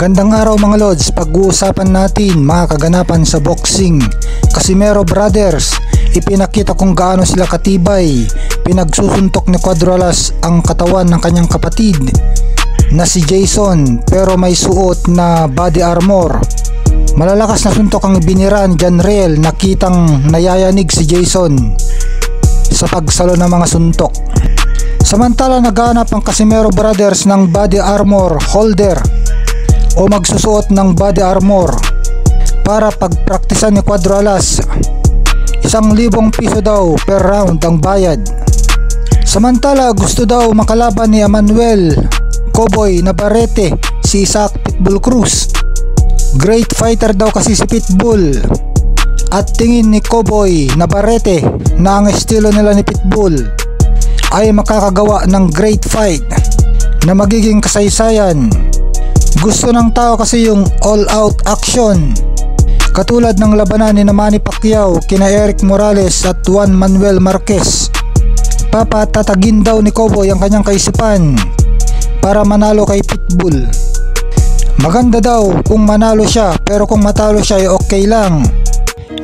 Magandang araw mga lods, pag-uusapan natin mga kaganapan sa boxing. Casimero Brothers, ipinakita kung gaano sila katibay. Pinagsusuntok ni Cuadro Alas ang katawan ng kanyang kapatid na si Jason pero may suot na body armor. Malalakas na suntok ang ibinira ni Janriel, nakitang nayayanig si Jason sa pagsalo ng mga suntok. Samantala naghanap ang Casimero Brothers ng body armor holder o magsusuot ng body armor para pagpraktisan ni Cuadro Alas. 1,000 piso daw per round ang bayad. Samantala gusto daw makalaban ni Emmanuel Cowboy Navarrete si Isaac Pitbull Cruz. Great fighter daw kasi si Pitbull, at tingin ni Cowboy Navarrete na ang estilo nila ni Pitbull ay makakagawa ng great fight na magiging kasaysayan. Gusto ng tao kasi yung all-out action, katulad ng labanan ni Manny Pacquiao kina Eric Morales at Juan Manuel Marquez. Papatatagin daw ni Cowboy ang kanyang kaisipan para manalo kay Pitbull. Maganda daw kung manalo siya, pero kung matalo siya ay okay lang.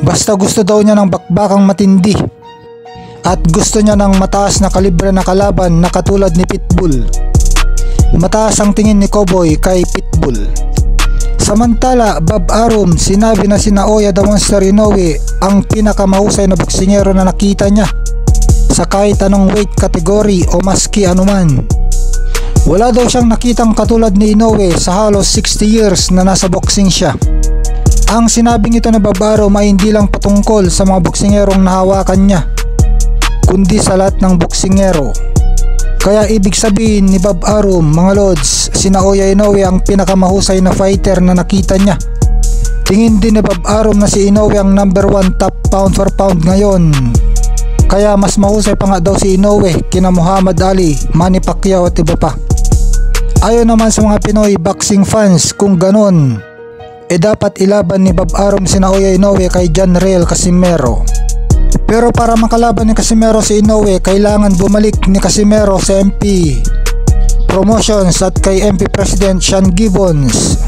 Basta gusto daw niya ng bakbakang matindi at gusto niya ng mataas na kalibre na kalaban na katulad ni Pitbull. Mataas ang tingin ni Cowboy kay Pitbull. Samantala, Bob Arum, sinabi na si Naoya The Monster Inoue ang pinakamahusay na boksingero na nakita niya sa kahit anong weight category o maski anuman. Wala daw siyang nakitang katulad ni Inoue sa halos 60 years na nasa boxing siya. Ang sinabing ito ni Bob Arum ay hindi lang patungkol sa mga boksingerong nahawakan niya, kundi sa lahat ng boksingero. Kaya ibig sabihin ni Bob Arum, mga lods, si Naoya Inoue ang pinakamahusay na fighter na nakita niya. Tingin din ni Bob Arum na si Inoue ang number 1 top pound for pound ngayon. Kaya mas mahusay pa nga daw si Inoue kina Muhammad Ali, Manny Pacquiao at iba pa. Ayon naman sa mga Pinoy boxing fans, kung ganon, dapat ilaban ni Bob Arum si Naoya Inoue kay Janriel Casimero. Pero para makalaban ni Casimero si Inoue, kailangan bumalik ni Casimero sa MP Promotions at kay MP President Sean Gibbons,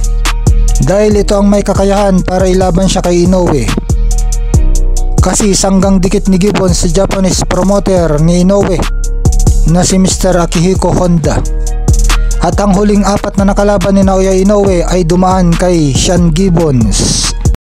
dahil ito ang may kakayahan para ilaban siya kay Inoue. Kasi sanggang dikit ni Gibbons sa Japanese promoter ni Inoue na si Mr. Akihiko Honda. At ang huling 4 na nakalaban ni Naoya Inoue ay dumaan kay Sean Gibbons.